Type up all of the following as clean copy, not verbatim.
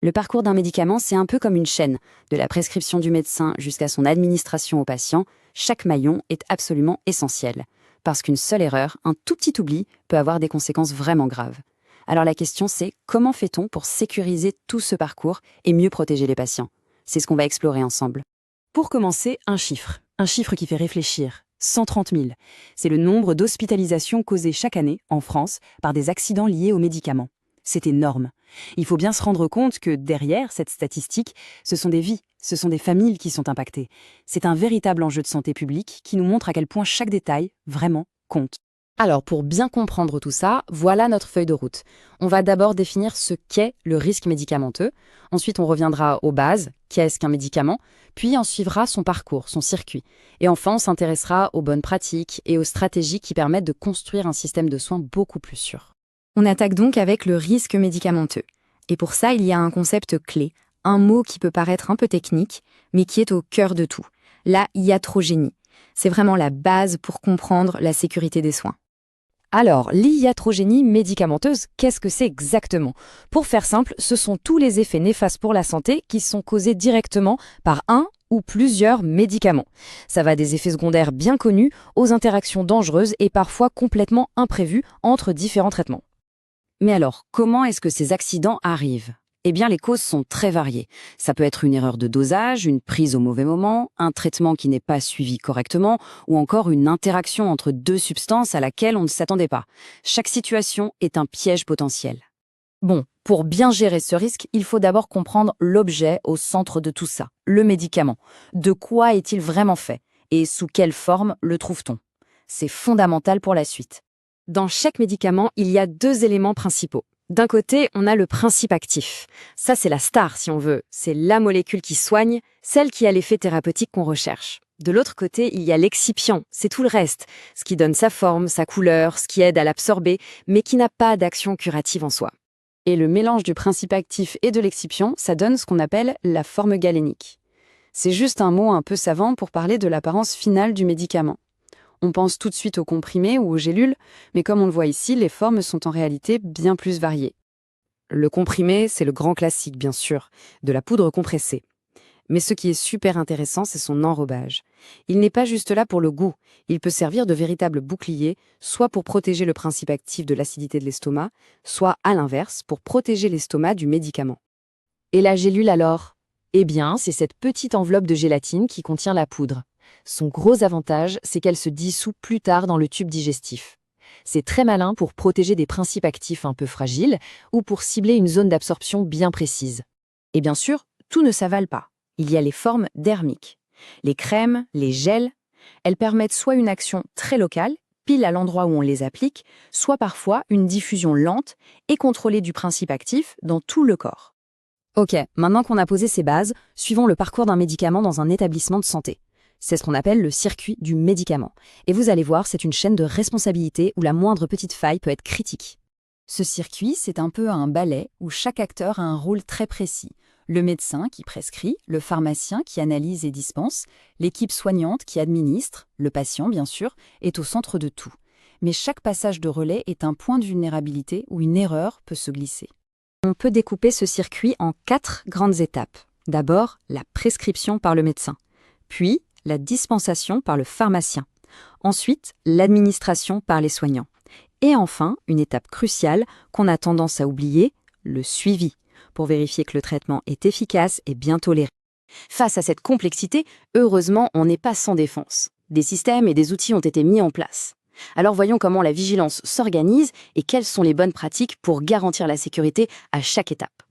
Le parcours d'un médicament, c'est un peu comme une chaîne. De la prescription du médecin jusqu'à son administration au patient, chaque maillon est absolument essentiel. Parce qu'une seule erreur, un tout petit oubli, peut avoir des conséquences vraiment graves. Alors la question c'est, comment fait-on pour sécuriser tout ce parcours et mieux protéger les patients? C'est ce qu'on va explorer ensemble. Pour commencer, un chiffre qui fait réfléchir. 130 000. C'est le nombre d'hospitalisations causées chaque année, en France, par des accidents liés aux médicaments. C'est énorme. Il faut bien se rendre compte que derrière cette statistique, ce sont des vies, ce sont des familles qui sont impactées. C'est un véritable enjeu de santé publique qui nous montre à quel point chaque détail, vraiment, compte. Alors, pour bien comprendre tout ça, voilà notre feuille de route. On va d'abord définir ce qu'est le risque médicamenteux. Ensuite, on reviendra aux bases, qu'est-ce qu'un médicament, puis on suivra son parcours, son circuit. Et enfin, on s'intéressera aux bonnes pratiques et aux stratégies qui permettent de construire un système de soins beaucoup plus sûr. On attaque donc avec le risque médicamenteux. Et pour ça, il y a un concept clé, un mot qui peut paraître un peu technique, mais qui est au cœur de tout, la iatrogénie. C'est vraiment la base pour comprendre la sécurité des soins. Alors, l'iatrogénie médicamenteuse, qu'est-ce que c'est exactement? Pour faire simple, ce sont tous les effets néfastes pour la santé qui sont causés directement par un ou plusieurs médicaments. Ça va des effets secondaires bien connus aux interactions dangereuses et parfois complètement imprévues entre différents traitements. Mais alors, comment est-ce que ces accidents arrivent? Eh bien, les causes sont très variées. Ça peut être une erreur de dosage, une prise au mauvais moment, un traitement qui n'est pas suivi correctement, ou encore une interaction entre deux substances à laquelle on ne s'attendait pas. Chaque situation est un piège potentiel. Bon, pour bien gérer ce risque, il faut d'abord comprendre l'objet au centre de tout ça, le médicament. De quoi est-il vraiment fait? Et sous quelle forme le trouve-t-on? C'est fondamental pour la suite. Dans chaque médicament, il y a deux éléments principaux. D'un côté, on a le principe actif. Ça, c'est la star, si on veut. C'est la molécule qui soigne, celle qui a l'effet thérapeutique qu'on recherche. De l'autre côté, il y a l'excipient. C'est tout le reste. Ce qui donne sa forme, sa couleur, ce qui aide à l'absorber, mais qui n'a pas d'action curative en soi. Et le mélange du principe actif et de l'excipient, ça donne ce qu'on appelle la forme galénique. C'est juste un mot un peu savant pour parler de l'apparence finale du médicament. On pense tout de suite aux comprimés ou aux gélules, mais comme on le voit ici, les formes sont en réalité bien plus variées. Le comprimé, c'est le grand classique, bien sûr, de la poudre compressée. Mais ce qui est super intéressant, c'est son enrobage. Il n'est pas juste là pour le goût, il peut servir de véritable bouclier, soit pour protéger le principe actif de l'acidité de l'estomac, soit à l'inverse, pour protéger l'estomac du médicament. Et la gélule alors? Eh bien, c'est cette petite enveloppe de gélatine qui contient la poudre. Son gros avantage, c'est qu'elle se dissout plus tard dans le tube digestif. C'est très malin pour protéger des principes actifs un peu fragiles ou pour cibler une zone d'absorption bien précise. Et bien sûr, tout ne s'avale pas. Il y a les formes dermiques. Les crèmes, les gels, elles permettent soit une action très locale, pile à l'endroit où on les applique, soit parfois une diffusion lente et contrôlée du principe actif dans tout le corps. Ok, maintenant qu'on a posé ces bases, suivons le parcours d'un médicament dans un établissement de santé. C'est ce qu'on appelle le circuit du médicament. Et vous allez voir, c'est une chaîne de responsabilité où la moindre petite faille peut être critique. Ce circuit, c'est un peu un ballet où chaque acteur a un rôle très précis. Le médecin qui prescrit, le pharmacien qui analyse et dispense, l'équipe soignante qui administre, le patient bien sûr, est au centre de tout. Mais chaque passage de relais est un point de vulnérabilité où une erreur peut se glisser. On peut découper ce circuit en 4 grandes étapes. D'abord, la prescription par le médecin. Puis, la dispensation par le pharmacien. Ensuite, l'administration par les soignants. Et enfin, une étape cruciale qu'on a tendance à oublier, le suivi, pour vérifier que le traitement est efficace et bien toléré. Face à cette complexité, heureusement, on n'est pas sans défense. Des systèmes et des outils ont été mis en place. Alors voyons comment la vigilance s'organise et quelles sont les bonnes pratiques pour garantir la sécurité à chaque étape.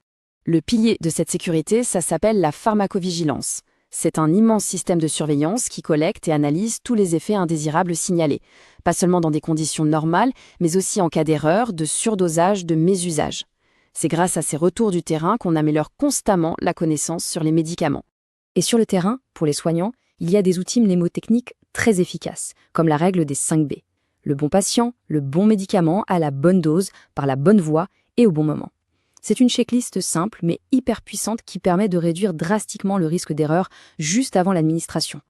Le pilier de cette sécurité, ça s'appelle la pharmacovigilance. C'est un immense système de surveillance qui collecte et analyse tous les effets indésirables signalés, pas seulement dans des conditions normales, mais aussi en cas d'erreur, de surdosage, de mésusage. C'est grâce à ces retours du terrain qu'on améliore constamment la connaissance sur les médicaments. Et sur le terrain, pour les soignants, il y a des outils mnémotechniques très efficaces, comme la règle des 5 B. Le bon patient, le bon médicament à la bonne dose, par la bonne voie et au bon moment. C'est une checklist simple mais hyper puissante qui permet de réduire drastiquement le risque d'erreur juste avant l'administration.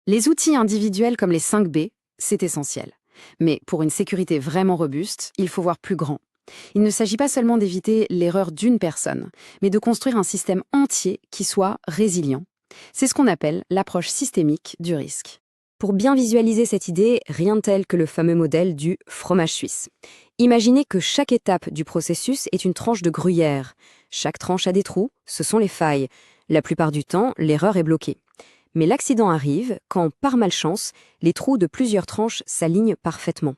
Les outils individuels comme les 5 B, c'est essentiel. Mais pour une sécurité vraiment robuste, il faut voir plus grand. Il ne s'agit pas seulement d'éviter l'erreur d'une personne, mais de construire un système entier qui soit résilient. C'est ce qu'on appelle l'approche systémique du risque. Pour bien visualiser cette idée, rien de tel que le fameux modèle du fromage suisse. Imaginez que chaque étape du processus est une tranche de gruyère. Chaque tranche a des trous, ce sont les failles. La plupart du temps, l'erreur est bloquée. Mais l'accident arrive quand, par malchance, les trous de plusieurs tranches s'alignent parfaitement.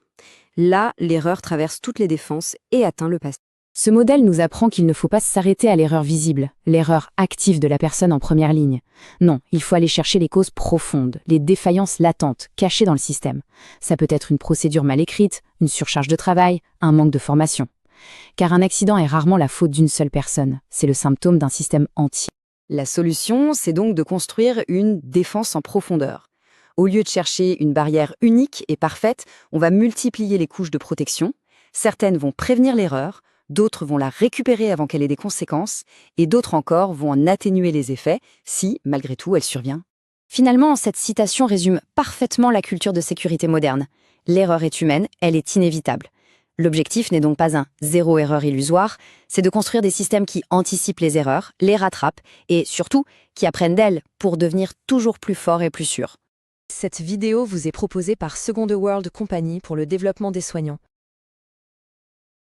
Là, l'erreur traverse toutes les défenses et atteint le passé. Ce modèle nous apprend qu'il ne faut pas s'arrêter à l'erreur visible, l'erreur active de la personne en première ligne. Non, il faut aller chercher les causes profondes, les défaillances latentes, cachées dans le système. Ça peut être une procédure mal écrite, une surcharge de travail, un manque de formation. Car un accident est rarement la faute d'une seule personne, c'est le symptôme d'un système entier. La solution, c'est donc de construire une défense en profondeur. Au lieu de chercher une barrière unique et parfaite, on va multiplier les couches de protection. Certaines vont prévenir l'erreur, d'autres vont la récupérer avant qu'elle ait des conséquences, et d'autres encore vont en atténuer les effets si, malgré tout, elle survient. Finalement, cette citation résume parfaitement la culture de sécurité moderne. L'erreur est humaine, elle est inévitable. L'objectif n'est donc pas un zéro erreur illusoire, c'est de construire des systèmes qui anticipent les erreurs, les rattrapent, et surtout, qui apprennent d'elles pour devenir toujours plus forts et plus sûrs. Cette vidéo vous est proposée par Second World Company pour le développement des soignants.